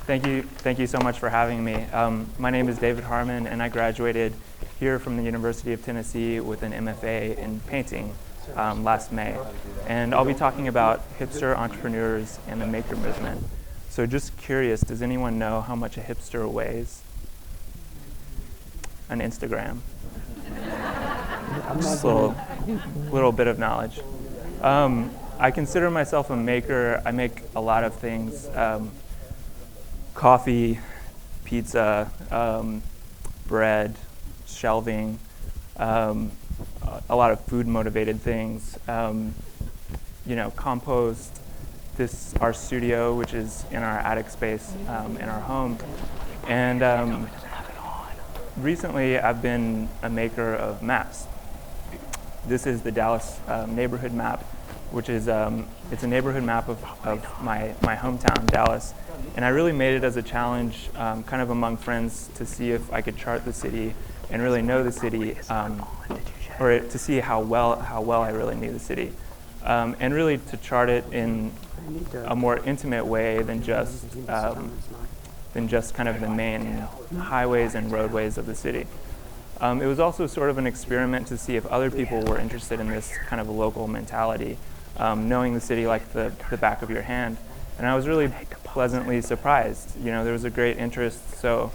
Thank you so much for having me. My name is David Harman, and I graduated here from the University of Tennessee with an MFA in painting last May. And I'll be talking about hipster entrepreneurs and the maker movement. So just curious, does anyone know how much a hipster weighs? An Instagram. Just a little bit of knowledge. I consider myself a maker. I make a lot of things. Coffee, pizza, bread, shelving, a lot of food-motivated things. Compost. This our studio, which is in our attic space in our home, and recently I've been a maker of maps. This is the Dallas neighborhood map, which is it's a neighborhood map of my hometown, Dallas. And I really made it as a challenge, kind of among friends, to see if I could chart the city and really know the city, or to see how well I really knew the city, and really to chart it in a more intimate way than just kind of the main highways and roadways of the city. It was also sort of an experiment to see if other people were interested in this kind of local mentality, knowing the city like the back of your hand. And I was really pleasantly surprised. There was a great interest. So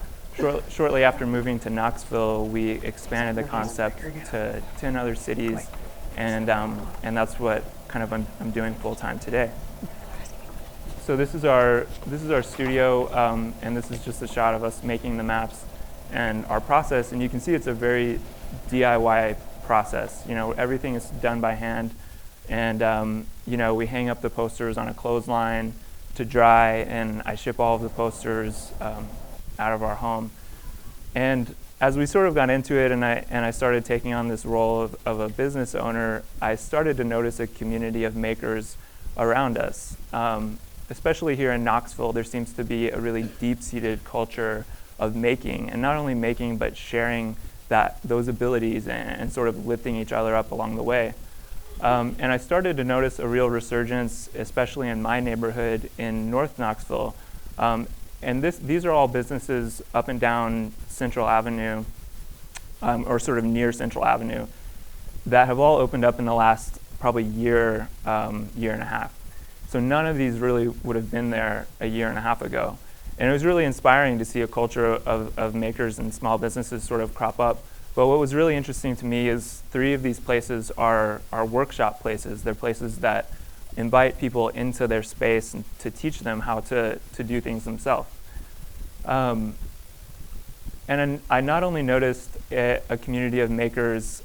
shortly after moving to Knoxville, we expanded the concept to 10 other cities, and that's what kind of I'm doing full time today. So this is our studio, and this is just a shot of us making the maps and our process. And you can see it's a very DIY process. Everything is done by hand, and we hang up the posters on a clothesline to dry, and I ship all of the posters out of our home. And as we sort of got into it, and I started taking on this role of a business owner, I started to notice a community of makers around us. Especially here in Knoxville, there seems to be a really deep-seated culture of making, and not only making, but sharing those abilities and sort of lifting each other up along the way. And I started to notice a real resurgence, especially in my neighborhood in North Knoxville. And these are all businesses up and down Central Avenue, or sort of near Central Avenue, that have all opened up in the last probably year and a half. So none of these really would have been there a year and a half ago. And it was really inspiring to see a culture of makers and small businesses sort of crop up. But what was really interesting to me is 3 of these places are workshop places. They're places that invite people into their space and to teach them how to do things themselves. And I not only noticed a community of makers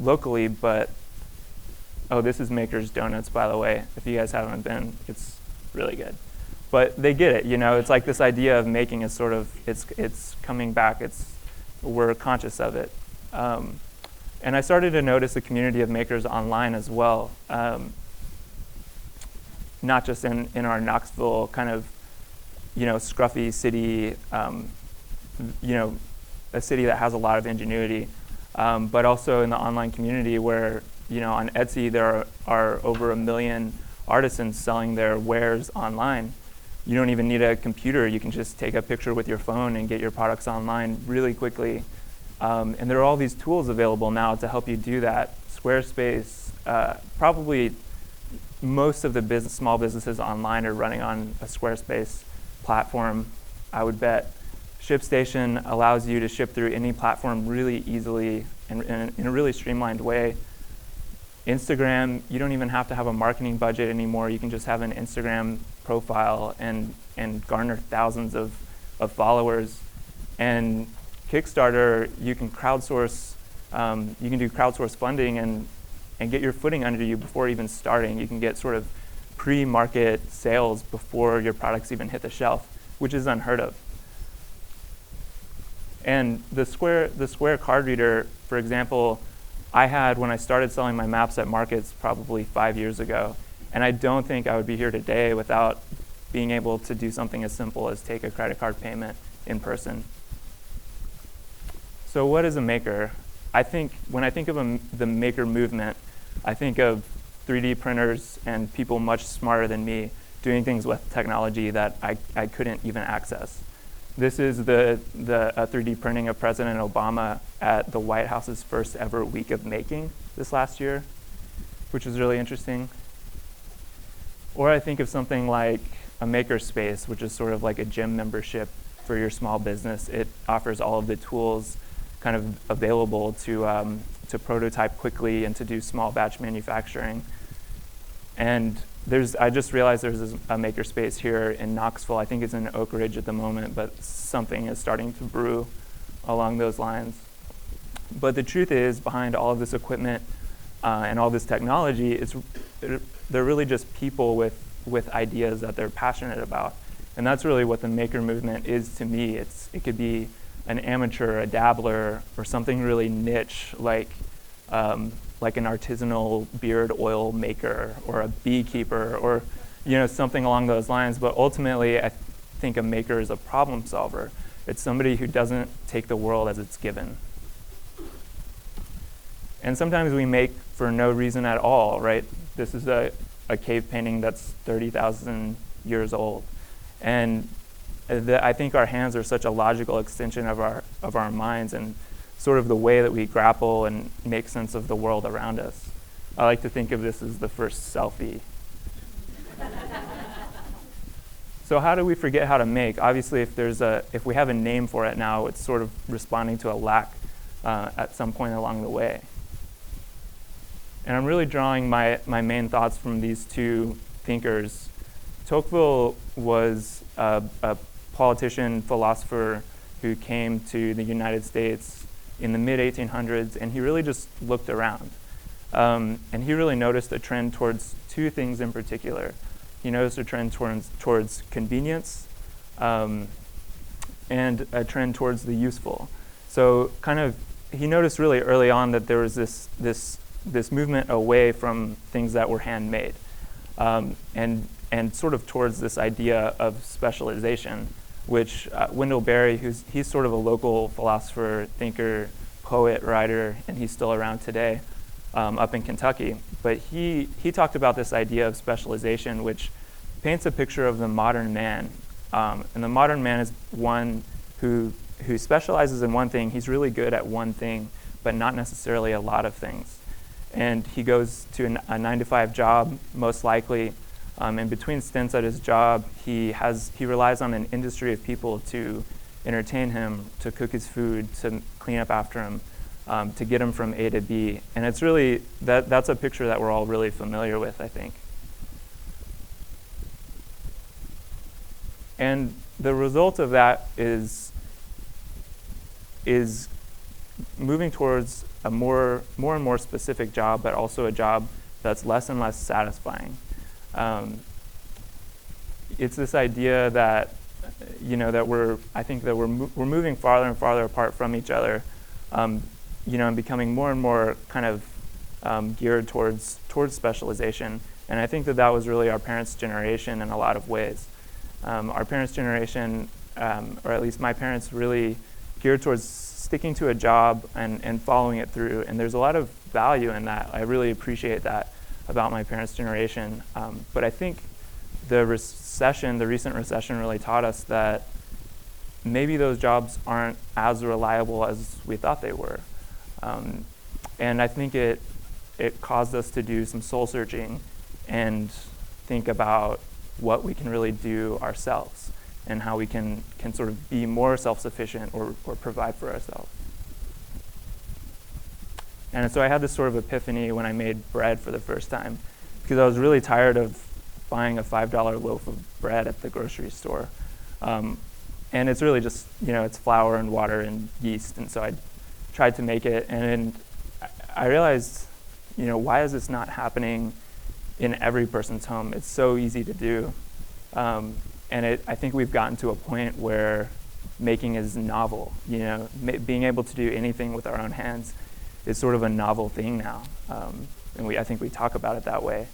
locally, but this is Maker's Donuts, by the way. If you guys haven't been, it's really good. But they get it, it's like this idea of making is sort of, it's coming back, we're conscious of it. And I started to notice a community of makers online as well, not just in our Knoxville kind of, scruffy city, a city that has a lot of ingenuity, but also in the online community where, on Etsy, there are over 1 million artisans selling their wares online. You don't even need a computer. You can just take a picture with your phone and get your products online really quickly. And there are all these tools available now to help you do that. Squarespace, probably most of the small businesses online are running on a Squarespace platform, I would bet. ShipStation allows you to ship through any platform really easily and in a really streamlined way. Instagram, you don't even have to have a marketing budget anymore. You can just have an Instagram profile and garner thousands of followers. And Kickstarter, you can crowdsource. You can do crowdsource funding and get your footing under you before even starting. You can get sort of pre-market sales before your products even hit the shelf, which is unheard of. And the Square card reader, for example, I had when I started selling my maps at markets probably 5 years ago, and I don't think I would be here today without being able to do something as simple as take a credit card payment in person. So what is a maker? When I think of the maker movement, I think of 3D printers and people much smarter than me doing things with technology that I couldn't even access. This is the 3D printing of President Obama at the White House's first ever week of making this last year, which is really interesting. Or I think of something like a makerspace, which is sort of like a gym membership for your small business. It offers all of the tools kind of available to prototype quickly and to do small batch manufacturing. And I just realized there's a makerspace here in Knoxville. I think it's in Oak Ridge at the moment, but something is starting to brew along those lines. But the truth is, behind all of this equipment and all this technology, they're really just people with ideas that they're passionate about. And that's really what the maker movement is to me. It could be an amateur, a dabbler, or something really niche like an artisanal beard oil maker or a beekeeper or something along those lines. But ultimately, I think a maker is a problem solver. It's somebody who doesn't take the world as it's given. And sometimes we make for no reason at all, right? This is a cave painting that's 30,000 years old. And I think our hands are such a logical extension of our minds and sort of the way that we grapple and make sense of the world around us. I like to think of this as the first selfie. So how do we forget how to make? Obviously, if we have a name for it now, it's sort of responding to a lack at some point along the way. And I'm really drawing my main thoughts from these two thinkers. Tocqueville was a politician, philosopher who came to the United States in the mid-1800s, and he really just looked around. And he really noticed a trend towards two things in particular. He noticed a trend towards convenience and a trend towards the useful. So he noticed really early on that there was this movement away from things that were handmade and sort of towards this idea of specialization, which Wendell Berry, he's sort of a local philosopher, thinker, poet, writer, and he's still around today up in Kentucky. But he talked about this idea of specialization, which paints a picture of the modern man. And the modern man is one who specializes in one thing. He's really good at one thing, but not necessarily a lot of things. And he goes to a 9-to-5 job, most likely. In between stints at his job, he relies on an industry of people to entertain him, to cook his food, to clean up after him, to get him from A to B. And it's really, that's a picture that we're all really familiar with, I think. And the result of that is moving towards a more and more specific job, but also a job that's less and less satisfying. It's this idea that that we're moving farther and farther apart from each other, and becoming more and more kind of geared towards specialization. And I think that was really our parents' generation in a lot of ways. Our parents' generation, or at least my parents, really geared towards sticking to a job and following it through. And there's a lot of value in that. I really appreciate that about my parents' generation. But I think the recent recession really taught us that maybe those jobs aren't as reliable as we thought they were. And I think it caused us to do some soul searching and think about what we can really do ourselves and how we can sort of be more self-sufficient or provide for ourselves. And so I had this sort of epiphany when I made bread for the first time, because I was really tired of buying a $5 loaf of bread at the grocery store. And it's really just, it's flour and water and yeast. And so I tried to make it, and I realized, why is this not happening in every person's home? It's so easy to do. And I think we've gotten to a point where making is novel. Being able to do anything with our own hands is sort of a novel thing now. And I think we talk about it that way.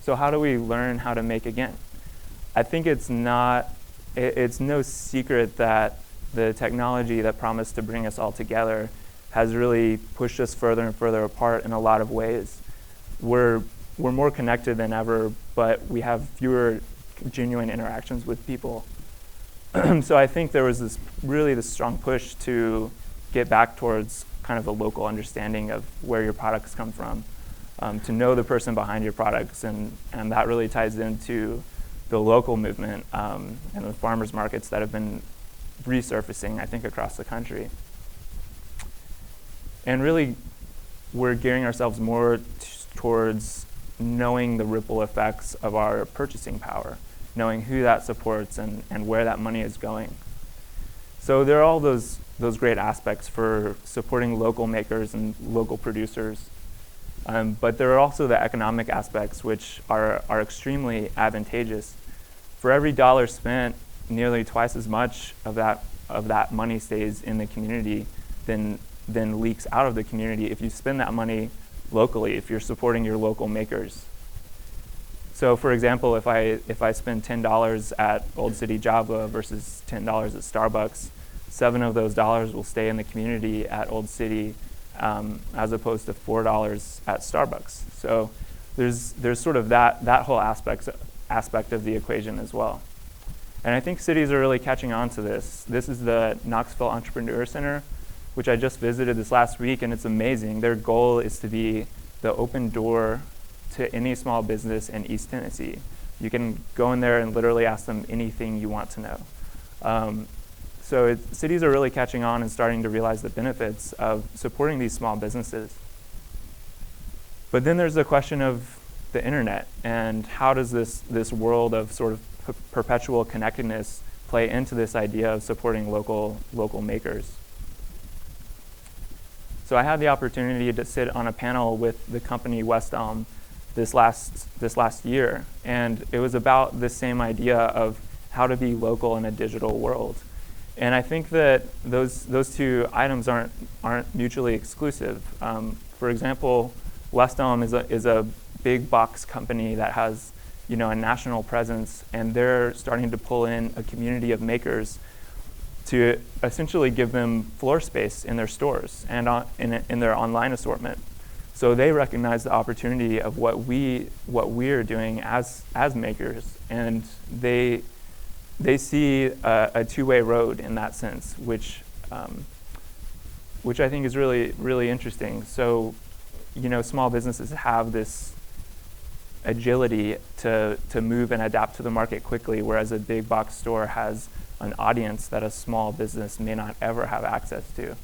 So how do we learn how to make again? I think it's no secret that the technology that promised to bring us all together has really pushed us further and further apart in a lot of ways. We're we're more connected than ever, but we have fewer genuine interactions with people. So I think there was this strong push to get back towards kind of a local understanding of where your products come from, to know the person behind your products, and that really ties into the local movement and the farmers markets that have been resurfacing, I think, across the country. And really, we're gearing ourselves more towards knowing the ripple effects of our purchasing power, knowing who that supports and where that money is going. So there are all those great aspects for supporting local makers and local producers. But there are also the economic aspects, which are extremely advantageous. For every dollar spent, nearly twice as much of that money stays in the community than leaks out of the community if you spend that money locally, if you're supporting your local makers. So for example, if I spend $10 at Old City Java versus $10 at Starbucks, 7 of those dollars will stay in the community at Old City, as opposed to $4 at Starbucks. So there's sort of that whole aspect of the equation as well. And I think cities are really catching on to this. This is the Knoxville Entrepreneur Center, which I just visited this last week, and it's amazing. Their goal is to be the open door to any small business in East Tennessee. You can go in there and literally ask them anything you want to know. So cities are really catching on and starting to realize the benefits of supporting these small businesses. But then there's the question of the internet, and how does this world of sort of perpetual connectedness play into this idea of supporting local makers? So I had the opportunity to sit on a panel with the company West Elm this last year, and it was about this same idea of how to be local in a digital world. And I think that those two items aren't mutually exclusive. For example, West Elm is a big box company that has, a national presence, and they're starting to pull in a community of makers to essentially give them floor space in their stores and in their online assortment. So they recognize the opportunity of what we're doing as makers, and they see a two-way road in that sense, which I think is really, really interesting. So, small businesses have this agility to move and adapt to the market quickly, whereas a big box store has an audience that a small business may not ever have access to.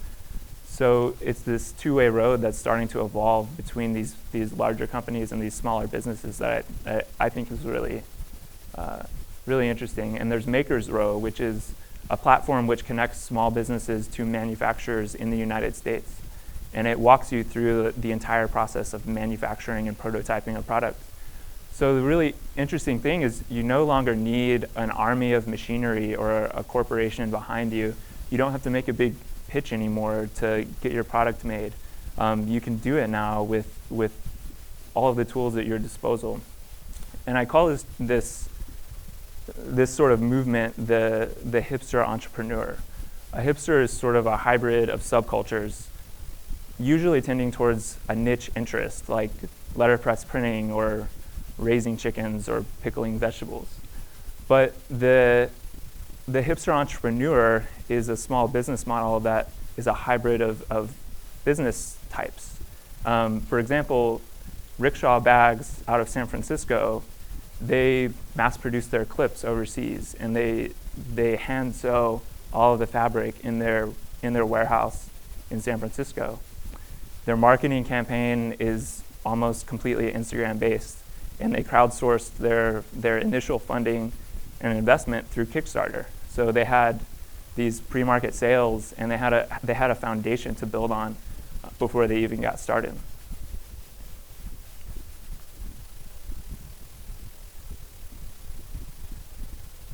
So it's this two-way road that's starting to evolve between these larger companies and these smaller businesses that I think is really really interesting. And there's Makers Row, which is a platform which connects small businesses to manufacturers in the United States. And it walks you through the entire process of manufacturing and prototyping a product. So the really interesting thing is you no longer need an army of machinery or a corporation behind you. You don't have to make a big pitch anymore to get your product made. You can do it now with all of the tools at your disposal. And I call this sort of movement the hipster entrepreneur. A hipster is sort of a hybrid of subcultures, usually tending towards a niche interest like letterpress printing or raising chickens or pickling vegetables. But the hipster entrepreneur is a small business model that is a hybrid of business types. For example, Rickshaw Bags out of San Francisco, they mass produce their clips overseas, and they hand sew all of the fabric in their warehouse in San Francisco. Their marketing campaign is almost completely Instagram based, and they crowdsourced their initial funding and investment through Kickstarter. So they had these pre-market sales, and they had a foundation to build on before they even got started.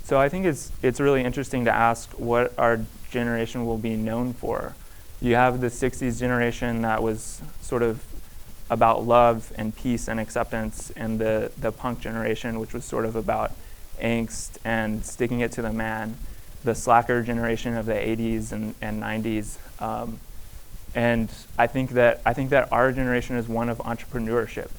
So I think it's really interesting to ask what our generation will be known for. You have the 60s generation that was sort of about love and peace and acceptance, and the punk generation, which was sort of about angst and sticking it to the man, the slacker generation of the 80s and 90s. And I think that our generation is one of entrepreneurship.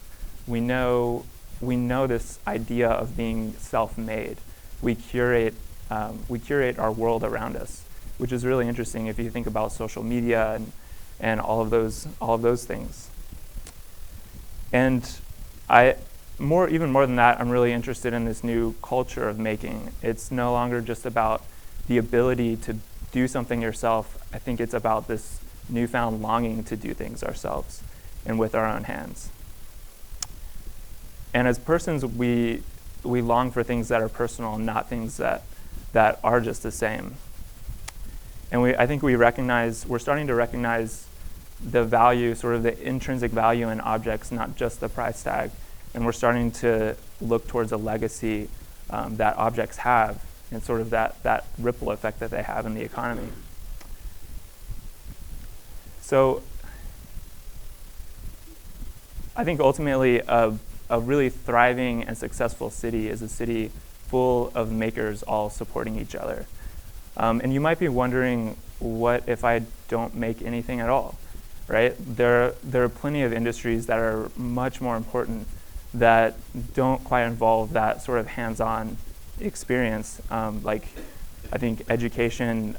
we know this idea of being self-made. We curate our world around us, which is really interesting if you think about social media and all of those things. And even more than that, I'm really interested in this new culture of making. It's no longer just about the ability to do something yourself. I think it's about this newfound longing to do things ourselves and with our own hands. And as persons, we long for things that are personal, not things that are just the same. And I think we're starting to recognize the value, sort of the intrinsic value in objects, not just the price tag. And we're starting to look towards a legacy that objects have and sort of that ripple effect that they have in the economy. So I think ultimately a really thriving and successful city is a city full of makers all supporting each other. And you might be wondering, what if I don't make anything at all, right? There are plenty of industries that are much more important that don't quite involve that sort of hands-on experience, like I think education,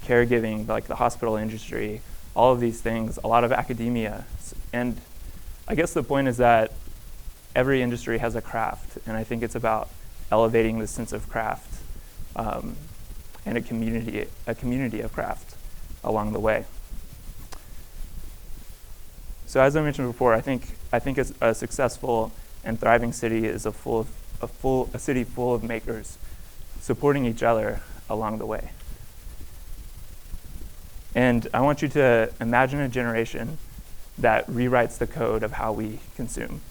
caregiving, like the hospital industry, all of these things, a lot of academia. And I guess the point is that every industry has a craft, and I think it's about elevating the sense of craft and a community of craft along the way. So as I mentioned before, I think a successful and thriving city is a city full of makers supporting each other along the way. And I want you to imagine a generation that rewrites the code of how we consume.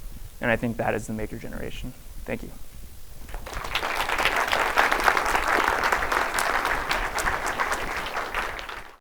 And I think that is the maker generation. Thank you.